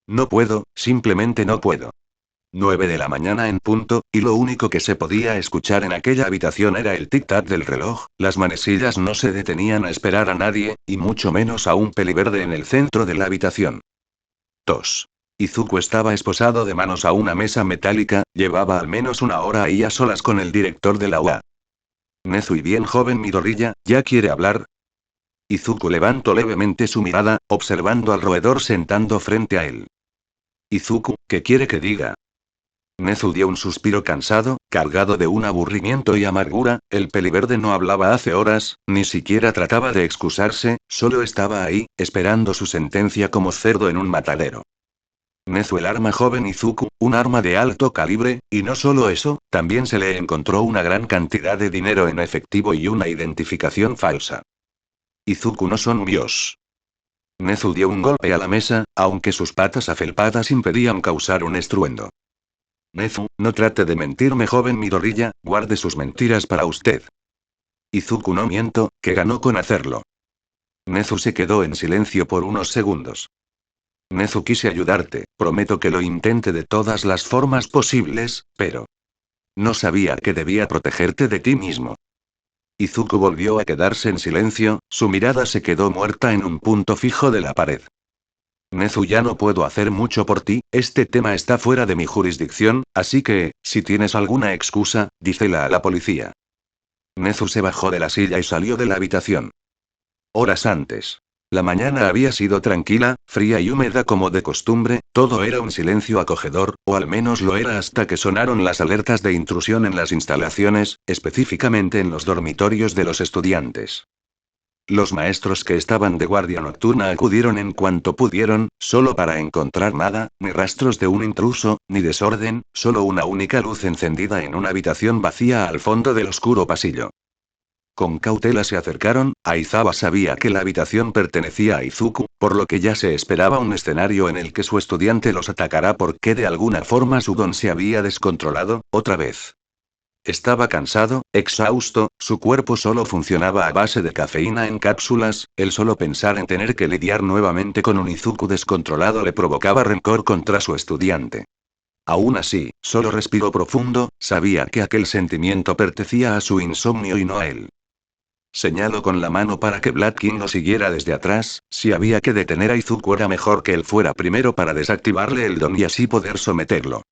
No puedo, simplemente no puedo. 9 de la mañana en punto, y lo único que se podía escuchar en aquella habitación era el tic-tac del reloj, las manecillas no se detenían a esperar a nadie, y mucho menos a un peliverde en el centro de la habitación. Tos. Izuku estaba esposado de manos a una mesa metálica, llevaba al menos una hora ahí a solas con el director de la UA. Nezu y bien joven Midoriya, ¿ya quiere hablar? Izuku levantó levemente su mirada, observando al roedor sentando frente a él. Izuku, ¿qué quiere que diga? Nezu dio un suspiro cansado, cargado de un aburrimiento y amargura, el peliverde no hablaba hace horas, ni siquiera trataba de excusarse, solo estaba ahí, esperando su sentencia como cerdo en un matadero. Nezu el arma joven Izuku, un arma de alto calibre, y no solo eso, también se le encontró una gran cantidad de dinero en efectivo y una identificación falsa. Izuku no son Dios. Nezu dio un golpe a la mesa, aunque sus patas afelpadas impedían causar un estruendo. Nezu, no trate de mentirme, joven Midoriya, guarde sus mentiras para usted. Izuku no miento, que ganó con hacerlo. Nezu se quedó en silencio por unos segundos. Nezu, quise ayudarte, prometo que lo intente de todas las formas posibles, pero... no sabía que debía protegerte de ti mismo. Izuku volvió a quedarse en silencio, su mirada se quedó muerta en un punto fijo de la pared. Nezu, ya no puedo hacer mucho por ti, este tema está fuera de mi jurisdicción, así que, si tienes alguna excusa, dísela a la policía. Nezu se bajó de la silla y salió de la habitación. Horas antes. La mañana había sido tranquila, fría y húmeda como de costumbre, todo era un silencio acogedor, o al menos lo era hasta que sonaron las alertas de intrusión en las instalaciones, específicamente en los dormitorios de los estudiantes. Los maestros que estaban de guardia nocturna acudieron en cuanto pudieron, solo para encontrar nada, ni rastros de un intruso, ni desorden, solo una única luz encendida en una habitación vacía al fondo del oscuro pasillo. Con cautela se acercaron, Aizawa sabía que la habitación pertenecía a Izuku, por lo que ya se esperaba un escenario en el que su estudiante los atacará porque de alguna forma su don se había descontrolado, otra vez. Estaba cansado, exhausto, su cuerpo solo funcionaba a base de cafeína en cápsulas, el solo pensar en tener que lidiar nuevamente con un Izuku descontrolado le provocaba rencor contra su estudiante. Aún así, solo respiró profundo, sabía que aquel sentimiento pertenecía a su insomnio y no a él. Señaló con la mano para que Black King lo siguiera desde atrás, si había que detener a Izuku era mejor que él fuera primero para desactivarle el don y así poder someterlo.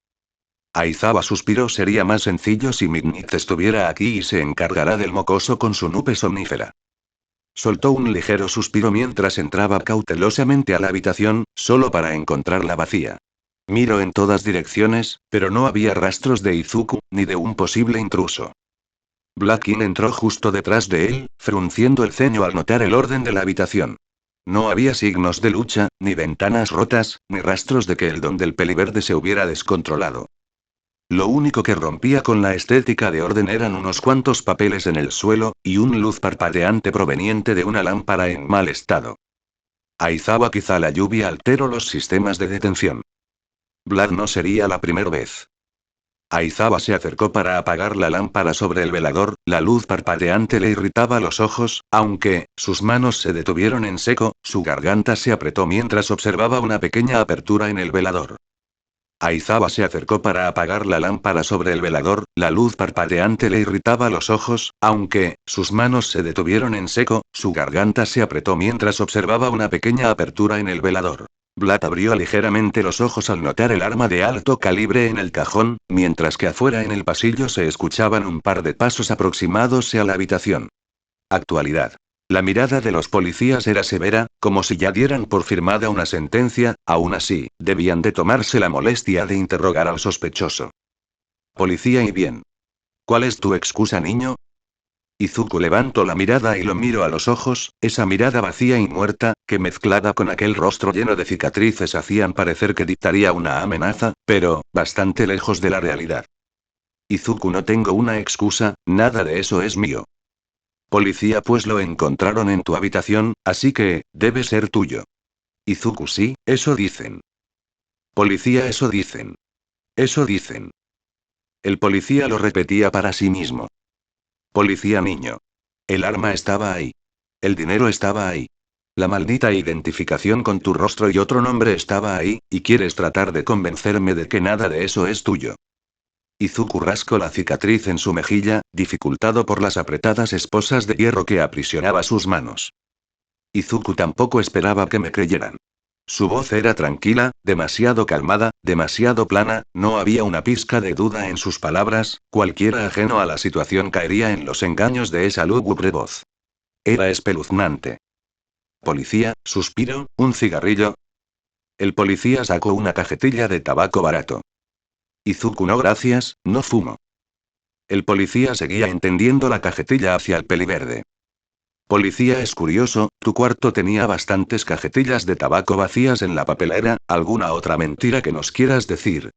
Aizawa suspiró, sería más sencillo si Midnight estuviera aquí y se encargará del mocoso con su nupe somnífera. Soltó un ligero suspiro mientras entraba cautelosamente a la habitación, solo para encontrarla vacía. Miró en todas direcciones, pero no había rastros de Izuku, ni de un posible intruso. Blackin entró justo detrás de él, frunciendo el ceño al notar el orden de la habitación. No había signos de lucha, ni ventanas rotas, ni rastros de que el don del peliverde se hubiera descontrolado. Lo único que rompía con la estética de orden eran unos cuantos papeles en el suelo, y una luz parpadeante proveniente de una lámpara en mal estado. Aizawa, quizá la lluvia alteró los sistemas de detención. Vlad no sería la primera vez. Aizawa se acercó para apagar la lámpara sobre el velador, la luz parpadeante le irritaba los ojos, aunque, sus manos se detuvieron en seco, su garganta se apretó mientras observaba una pequeña apertura en el velador. Aizawa se acercó para apagar la lámpara sobre el velador, la luz parpadeante le irritaba los ojos, aunque, sus manos se detuvieron en seco, su garganta se apretó mientras observaba una pequeña apertura en el velador. Vlad abrió ligeramente los ojos al notar el arma de alto calibre en el cajón, mientras que afuera en el pasillo se escuchaban un par de pasos aproximándose a la habitación. Actualidad. La mirada de los policías era severa, como si ya dieran por firmada una sentencia, aún así, debían de tomarse la molestia de interrogar al sospechoso. Policía y bien. ¿Cuál es tu excusa, niño? Izuku levantó la mirada y lo miró a los ojos, esa mirada vacía y muerta, que mezclada con aquel rostro lleno de cicatrices hacían parecer que dictaría una amenaza, pero, bastante lejos de la realidad. Izuku, no tengo una excusa, nada de eso es mío. Policía, pues lo encontraron en tu habitación, así que, debe ser tuyo. Izuku, sí, eso dicen. Policía, eso dicen. Eso dicen. El policía lo repetía para sí mismo. Policía, niño. El arma estaba ahí. El dinero estaba ahí. La maldita identificación con tu rostro y otro nombre estaba ahí, y quieres tratar de convencerme de que nada de eso es tuyo. Izuku rascó la cicatriz en su mejilla, dificultado por las apretadas esposas de hierro que aprisionaba sus manos. Izuku tampoco esperaba que me creyeran. Su voz era tranquila, demasiado calmada, demasiado plana, no había una pizca de duda en sus palabras, cualquiera ajeno a la situación caería en los engaños de esa lúgubre voz. Era espeluznante. Policía, suspiro, un cigarrillo. El policía sacó una cajetilla de tabaco barato. Izuku no gracias, no fumo. El policía seguía entendiendo la cajetilla hacia el peliverde. Policía, es curioso, tu cuarto tenía bastantes cajetillas de tabaco vacías en la papelera, ¿alguna otra mentira que nos quieras decir?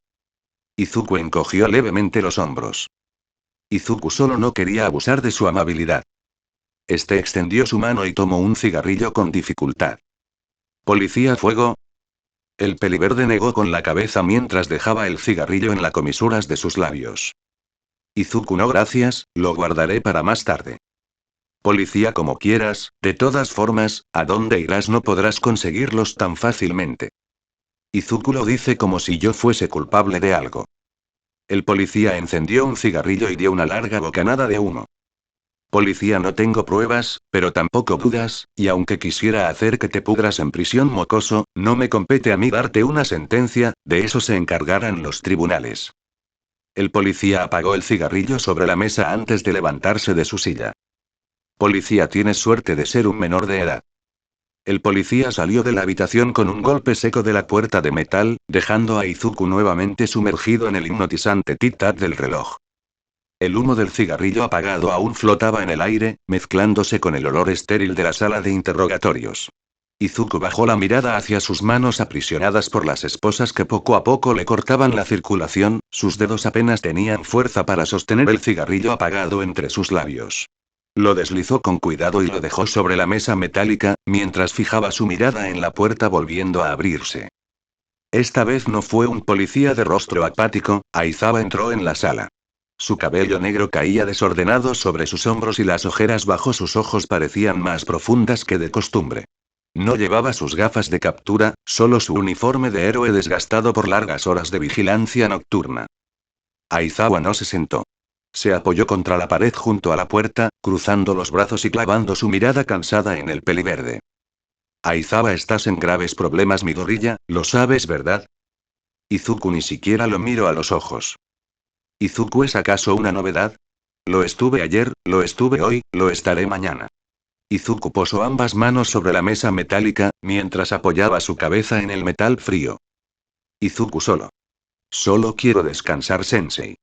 Izuku encogió levemente los hombros. Izuku solo no quería abusar de su amabilidad. Este extendió su mano y tomó un cigarrillo con dificultad. ¿Policía, fuego? El peliverde negó con la cabeza mientras dejaba el cigarrillo en las comisuras de sus labios. Izuku no gracias, lo guardaré para más tarde. Policía, como quieras, de todas formas, ¿a dónde irás? No podrás conseguirlos tan fácilmente. Izuku lo dice como si yo fuese culpable de algo. El policía encendió un cigarrillo y dio una larga bocanada de humo. Policía, no tengo pruebas, pero tampoco dudas, y aunque quisiera hacer que te pudras en prisión, mocoso, no me compete a mí darte una sentencia, de eso se encargarán los tribunales. El policía apagó el cigarrillo sobre la mesa antes de levantarse de su silla. Policía, tienes suerte de ser un menor de edad. El policía salió de la habitación con un golpe seco de la puerta de metal, dejando a Izuku nuevamente sumergido en el hipnotizante tic-tac del reloj. El humo del cigarrillo apagado aún flotaba en el aire, mezclándose con el olor estéril de la sala de interrogatorios. Izuku bajó la mirada hacia sus manos aprisionadas por las esposas que poco a poco le cortaban la circulación, sus dedos apenas tenían fuerza para sostener el cigarrillo apagado entre sus labios. Lo deslizó con cuidado y lo dejó sobre la mesa metálica, mientras fijaba su mirada en la puerta volviendo a abrirse. Esta vez no fue un policía de rostro apático, Aizawa entró en la sala. Su cabello negro caía desordenado sobre sus hombros y las ojeras bajo sus ojos parecían más profundas que de costumbre. No llevaba sus gafas de captura, solo su uniforme de héroe desgastado por largas horas de vigilancia nocturna. Aizawa no se sentó. Se apoyó contra la pared junto a la puerta, cruzando los brazos y clavando su mirada cansada en el peliverde. Aizawa, estás en graves problemas, mi gorilla, lo sabes, ¿verdad? Izuku ni siquiera lo miró a los ojos. ¿Izuku es acaso una novedad? Lo estuve ayer, lo estuve hoy, lo estaré mañana. Izuku posó ambas manos sobre la mesa metálica, mientras apoyaba su cabeza en el metal frío. Izuku solo. Solo quiero descansar, sensei.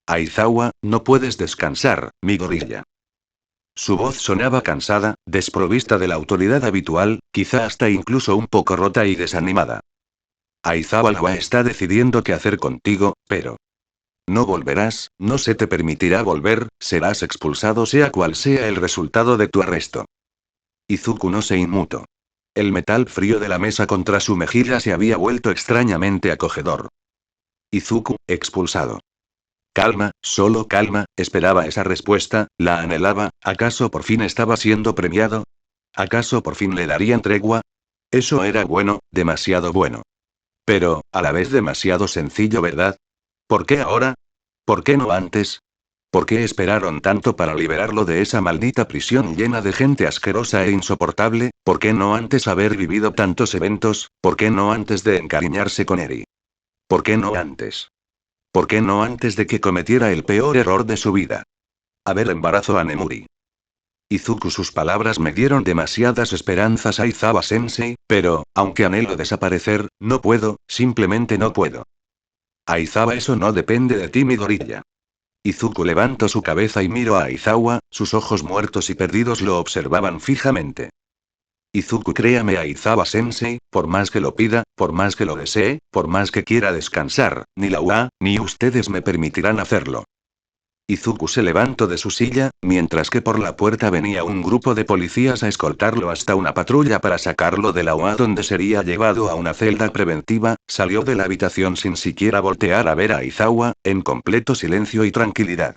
Aizawa, no puedes descansar, mi gorilla. Su voz sonaba cansada, desprovista de la autoridad habitual, quizá hasta incluso un poco rota y desanimada. Aizawa Lawa está decidiendo qué hacer contigo, pero... no volverás, no se te permitirá volver, serás expulsado sea cual sea el resultado de tu arresto. Izuku no se inmutó. El metal frío de la mesa contra su mejilla se había vuelto extrañamente acogedor. Izuku, expulsado. Calma, solo calma, esperaba esa respuesta, la anhelaba, ¿acaso por fin estaba siendo premiado? ¿Acaso por fin le darían tregua? Eso era bueno, demasiado bueno. Pero, a la vez demasiado sencillo, ¿verdad? ¿Por qué ahora? ¿Por qué no antes? ¿Por qué esperaron tanto para liberarlo de esa maldita prisión llena de gente asquerosa e insoportable? ¿Por qué no antes haber vivido tantos eventos? ¿Por qué no antes de encariñarse con Eri? ¿Por qué no antes? ¿Por qué no antes de que cometiera el peor error de su vida? Haber embarazado a Nemuri. Izuku, sus palabras me dieron demasiadas esperanzas, Aizawa-sensei, pero, aunque anhelo desaparecer, no puedo, simplemente no puedo. Aizawa, eso no depende de ti, mi gorilla. Izuku levantó su cabeza y miró a Aizawa, sus ojos muertos y perdidos lo observaban fijamente. Izuku, créame, Aizawa-sensei, por más que lo pida, por más que lo desee, por más que quiera descansar, ni la UA, ni ustedes me permitirán hacerlo. Izuku se levantó de su silla, mientras que por la puerta venía un grupo de policías a escoltarlo hasta una patrulla para sacarlo de la UA donde sería llevado a una celda preventiva, salió de la habitación sin siquiera voltear a ver a Aizawa, en completo silencio y tranquilidad.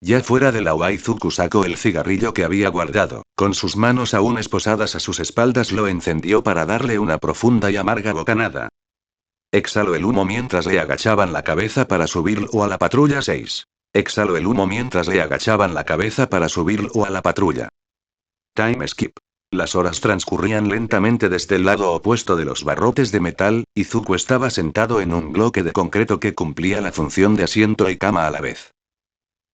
Ya fuera del agua, Izuku sacó el cigarrillo que había guardado. Con sus manos aún esposadas a sus espaldas lo encendió para darle una profunda y amarga bocanada. Exhaló el humo mientras le agachaban la cabeza para subirlo a la patrulla 6. Exhaló el humo mientras le agachaban la cabeza para subirlo a la patrulla. Time skip. Las horas transcurrían lentamente desde el lado opuesto de los barrotes de metal. Izuku estaba sentado en un bloque de concreto que cumplía la función de asiento y cama a la vez.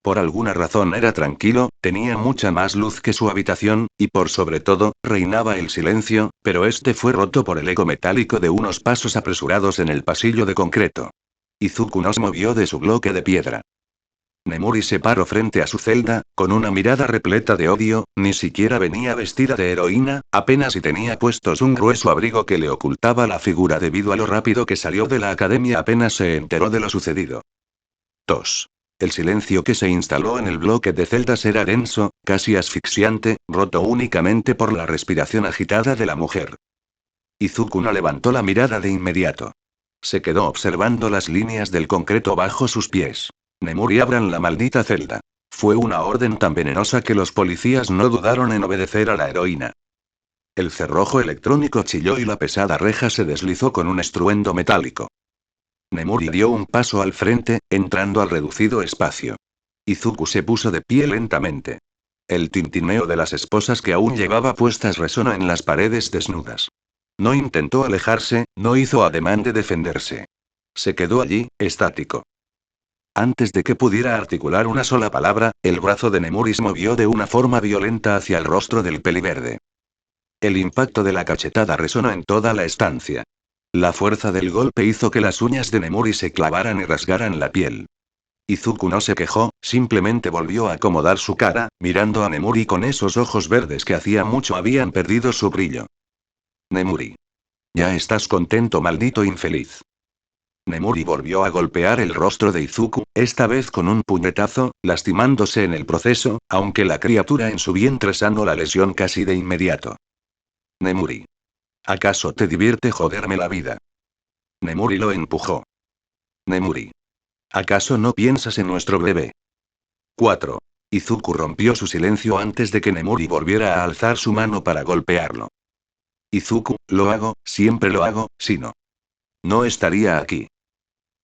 Por alguna razón era tranquilo, tenía mucha más luz que su habitación, y por sobre todo, reinaba el silencio, pero este fue roto por el eco metálico de unos pasos apresurados en el pasillo de concreto. Izuku no se movió de su bloque de piedra. Nemuri se paró frente a su celda, con una mirada repleta de odio. Ni siquiera venía vestida de heroína, apenas si tenía puestos un grueso abrigo que le ocultaba la figura debido a lo rápido que salió de la academia apenas se enteró de lo sucedido. Tos. El silencio que se instaló en el bloque de celdas era denso, casi asfixiante, roto únicamente por la respiración agitada de la mujer. Izuku no levantó la mirada de inmediato. Se quedó observando las líneas del concreto bajo sus pies. Nemuri, abran la maldita celda. Fue una orden tan venenosa que los policías no dudaron en obedecer a la heroína. El cerrojo electrónico chilló y la pesada reja se deslizó con un estruendo metálico. Nemuri dio un paso al frente, entrando al reducido espacio. Izuku se puso de pie lentamente. El tintineo de las esposas que aún llevaba puestas resonó en las paredes desnudas. No intentó alejarse, no hizo ademán de defenderse. Se quedó allí, estático. Antes de que pudiera articular una sola palabra, el brazo de Nemuri se movió de una forma violenta hacia el rostro del peliverde. El impacto de la cachetada resonó en toda la estancia. La fuerza del golpe hizo que las uñas de Nemuri se clavaran y rasgaran la piel. Izuku no se quejó, simplemente volvió a acomodar su cara, mirando a Nemuri con esos ojos verdes que hacía mucho habían perdido su brillo. Nemuri. Ya estás contento, maldito infeliz. Nemuri volvió a golpear el rostro de Izuku, esta vez con un puñetazo, lastimándose en el proceso, aunque la criatura en su vientre sanó la lesión casi de inmediato. Nemuri. ¿Acaso te divierte joderme la vida? Nemuri lo empujó. Nemuri. ¿Acaso no piensas en nuestro bebé? 4. Izuku rompió su silencio antes de que Nemuri volviera a alzar su mano para golpearlo. Izuku, lo hago, siempre lo hago, si no. No estaría aquí.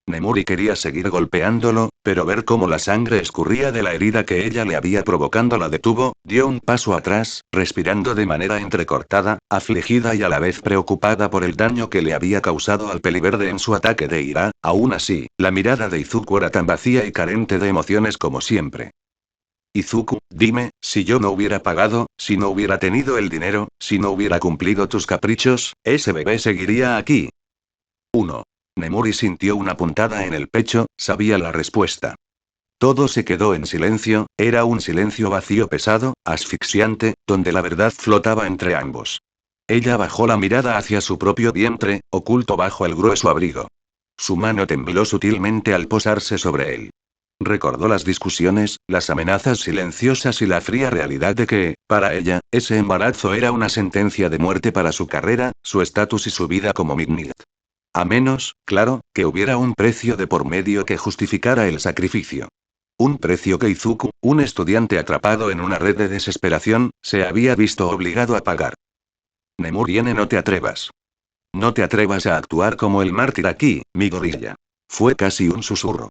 Nemuri quería seguir golpeándolo, pero ver cómo la sangre escurría de la herida que ella le había provocado la detuvo. Dio un paso atrás, respirando de manera entrecortada, afligida y a la vez preocupada por el daño que le había causado al peliverde en su ataque de ira. Aún así, la mirada de Izuku era tan vacía y carente de emociones como siempre. Izuku, dime, si yo no hubiera pagado, si no hubiera tenido el dinero, si no hubiera cumplido tus caprichos, ¿ese bebé seguiría aquí? 1. Nemuri sintió una puntada en el pecho, sabía la respuesta. Todo se quedó en silencio, era un silencio vacío, pesado, asfixiante, donde la verdad flotaba entre ambos. Ella bajó la mirada hacia su propio vientre, oculto bajo el grueso abrigo. Su mano tembló sutilmente al posarse sobre él. Recordó las discusiones, las amenazas silenciosas y la fría realidad de que, para ella, ese embarazo era una sentencia de muerte para su carrera, su estatus y su vida como Midnight. A menos, claro, que hubiera un precio de por medio que justificara el sacrificio. Un precio que Izuku, un estudiante atrapado en una red de desesperación, se había visto obligado a pagar. Nemuri, no te atrevas. No te atrevas a actuar como el mártir aquí, mi gorilla. Fue casi un susurro.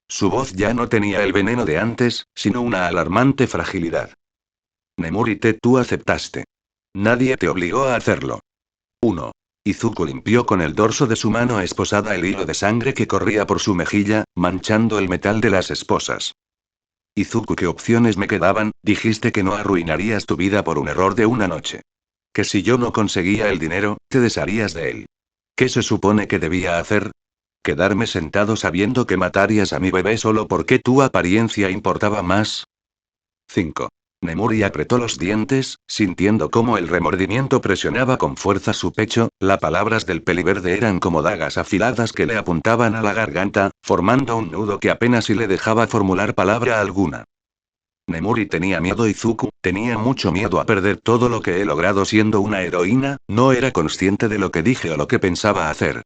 Su voz ya no tenía el veneno de antes, sino una alarmante fragilidad. Nemuri, tú aceptaste. Nadie te obligó a hacerlo. 1. Izuku limpió con el dorso de su mano esposada el hilo de sangre que corría por su mejilla, manchando el metal de las esposas. Izuku, ¿qué opciones me quedaban? Dijiste que no arruinarías tu vida por un error de una noche. Que si yo no conseguía el dinero, te desharías de él. ¿Qué se supone que debía hacer? ¿Quedarme sentado sabiendo que matarías a mi bebé solo porque tu apariencia importaba más? 5. Nemuri apretó los dientes, sintiendo cómo el remordimiento presionaba con fuerza su pecho. Las palabras del peliverde eran como dagas afiladas que le apuntaban a la garganta, formando un nudo que apenas si le dejaba formular palabra alguna. Nemuri tenía miedo. Izuku tenía mucho miedo a perder todo lo que he logrado siendo una heroína. No era consciente de lo que dije o lo que pensaba hacer.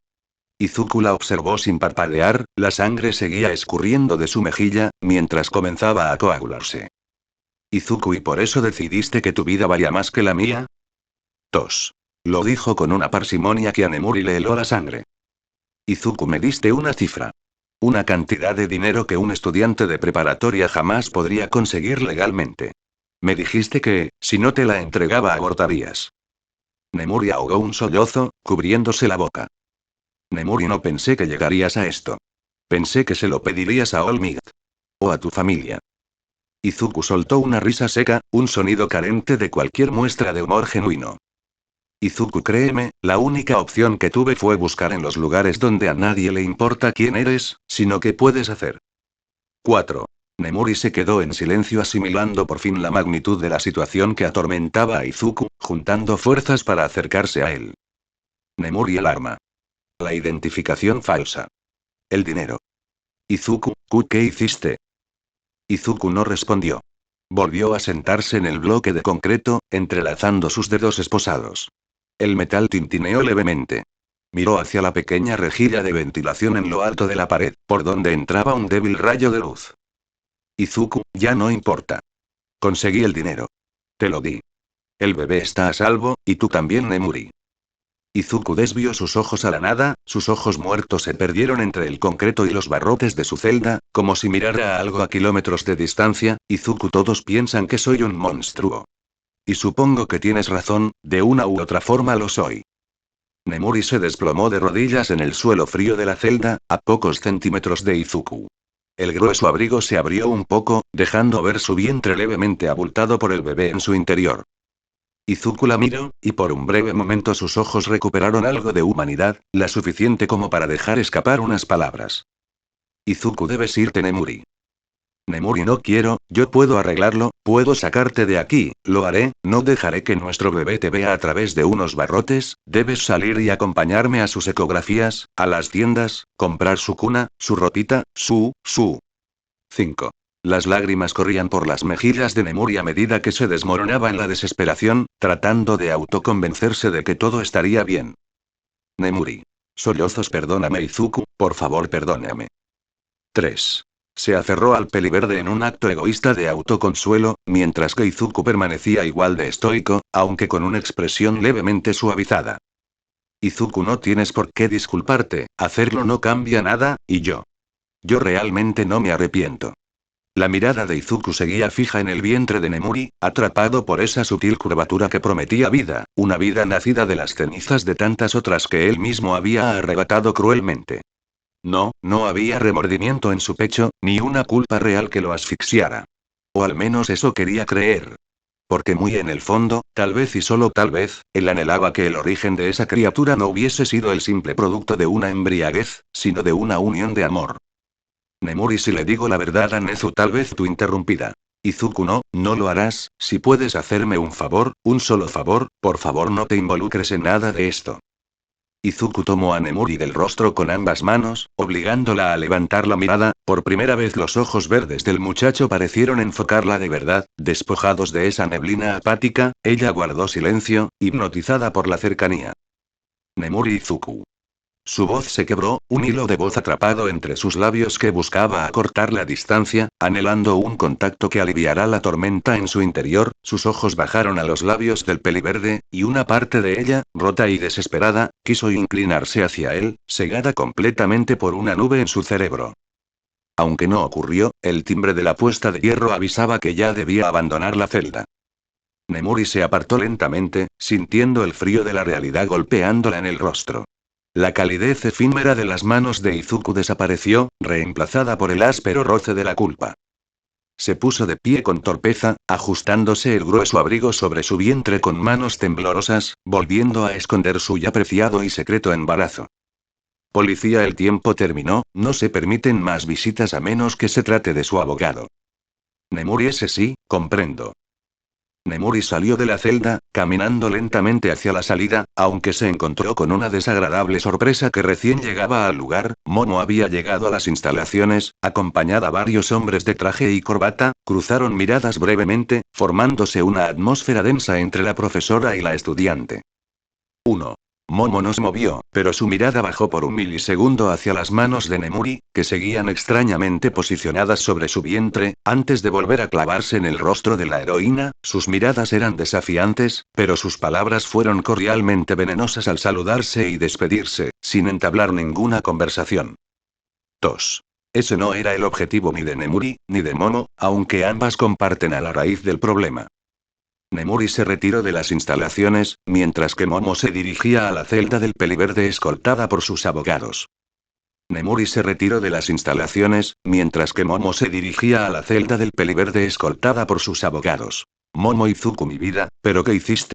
Izuku la observó sin parpadear, la sangre seguía escurriendo de su mejilla, mientras comenzaba a coagularse. Izuku, ¿y por eso decidiste que tu vida valía más que la mía? Tos. Lo dijo con una parsimonia que a Nemuri le heló la sangre. Izuku, me diste una cifra. Una cantidad de dinero que un estudiante de preparatoria jamás podría conseguir legalmente. Me dijiste que, si no te la entregaba, abortarías. Nemuri ahogó un sollozo, cubriéndose la boca. Nemuri, no pensé que llegarías a esto. Pensé que se lo pedirías a Olmigt. O a tu familia. Izuku soltó una risa seca, un sonido carente de cualquier muestra de humor genuino. Izuku, créeme, la única opción que tuve fue buscar en los lugares donde a nadie le importa quién eres, sino qué puedes hacer. 4. Nemuri se quedó en silencio, asimilando por fin la magnitud de la situación que atormentaba a Izuku, juntando fuerzas para acercarse a él. Nemuri, el arma. La identificación falsa. El dinero. Izuku, ¿qué hiciste? Izuku no respondió. Volvió a sentarse en el bloque de concreto, entrelazando sus dedos esposados. El metal tintineó levemente. Miró hacia la pequeña rejilla de ventilación en lo alto de la pared, por donde entraba un débil rayo de luz. Izuku, ya no importa. Conseguí el dinero. Te lo di. El bebé está a salvo, y tú también, Nemuri. Izuku desvió sus ojos a la nada, sus ojos muertos se perdieron entre el concreto y los barrotes de su celda, como si mirara a algo a kilómetros de distancia. Izuku, todos piensan que soy un monstruo. Y supongo que tienes razón, de una u otra forma lo soy. Nemuri se desplomó de rodillas en el suelo frío de la celda, a pocos centímetros de Izuku. El grueso abrigo se abrió un poco, dejando ver su vientre levemente abultado por el bebé en su interior. Izuku la miró, y por un breve momento sus ojos recuperaron algo de humanidad, la suficiente como para dejar escapar unas palabras. Izuku, debes irte, Nemuri. Nemuri, no quiero, yo puedo arreglarlo, puedo sacarte de aquí, lo haré, no dejaré que nuestro bebé te vea a través de unos barrotes, debes salir y acompañarme a sus ecografías, a las tiendas, comprar su cuna, su ropita, su. 5. Las lágrimas corrían por las mejillas de Nemuri a medida que se desmoronaba en la desesperación, tratando de autoconvencerse de que todo estaría bien. Nemuri. Sollozos, perdóname, Izuku, por favor, perdóname. 3. Se aferró al peliverde en un acto egoísta de autoconsuelo, mientras que Izuku permanecía igual de estoico, aunque con una expresión levemente suavizada. Izuku, no tienes por qué disculparte, hacerlo no cambia nada, y yo realmente no me arrepiento. La mirada de Izuku seguía fija en el vientre de Nemuri, atrapado por esa sutil curvatura que prometía vida, una vida nacida de las cenizas de tantas otras que él mismo había arrebatado cruelmente. No había remordimiento en su pecho, ni una culpa real que lo asfixiara. O al menos eso quería creer. Porque muy en el fondo, tal vez y solo tal vez, él anhelaba que el origen de esa criatura no hubiese sido el simple producto de una embriaguez, sino de una unión de amor. Nemuri, si le digo la verdad a Nezu, tal vez tú interrumpida. Izuku, no lo harás, si puedes hacerme un favor, un solo favor, por favor no te involucres en nada de esto. Izuku tomó a Nemuri del rostro con ambas manos, obligándola a levantar la mirada. Por primera vez los ojos verdes del muchacho parecieron enfocarla de verdad, despojados de esa neblina apática. Ella guardó silencio, hipnotizada por la cercanía. Nemuri, Izuku. Su voz se quebró, un hilo de voz atrapado entre sus labios que buscaba acortar la distancia, anhelando un contacto que aliviara la tormenta en su interior. Sus ojos bajaron a los labios del peliverde, y una parte de ella, rota y desesperada, quiso inclinarse hacia él, cegada completamente por una nube en su cerebro. Aunque no ocurrió, el timbre de la puesta de hierro avisaba que ya debía abandonar la celda. Nemuri se apartó lentamente, sintiendo el frío de la realidad golpeándola en el rostro. La calidez efímera de las manos de Izuku desapareció, reemplazada por el áspero roce de la culpa. Se puso de pie con torpeza, ajustándose el grueso abrigo sobre su vientre con manos temblorosas, volviendo a esconder su ya preciado y secreto embarazo. Policía, el tiempo terminó, no se permiten más visitas a menos que se trate de su abogado. Nemuri, ese sí, comprendo. Nemuri salió de la celda, caminando lentamente hacia la salida, aunque se encontró con una desagradable sorpresa que recién llegaba al lugar. Momo había llegado a las instalaciones, acompañada varios hombres de traje y corbata, cruzaron miradas brevemente, formándose una atmósfera densa entre la profesora y la estudiante. 1. Momo no se movió, pero su mirada bajó por un milisegundo hacia las manos de Nemuri, que seguían extrañamente posicionadas sobre su vientre, antes de volver a clavarse en el rostro de la heroína. Sus miradas eran desafiantes, pero sus palabras fueron cordialmente venenosas al saludarse y despedirse, sin entablar ninguna conversación. 2. Ese no era el objetivo ni de Nemuri, ni de Momo, aunque ambas comparten a la raíz del problema. Nemuri se retiró de las instalaciones, mientras que Momo se dirigía a la celda del Peliverde escoltada por sus abogados. Nemuri se retiró de las instalaciones, mientras que Momo se dirigía a la celda del Peliverde escoltada por sus abogados. Momo Izuku, mi vida, ¿pero qué hiciste?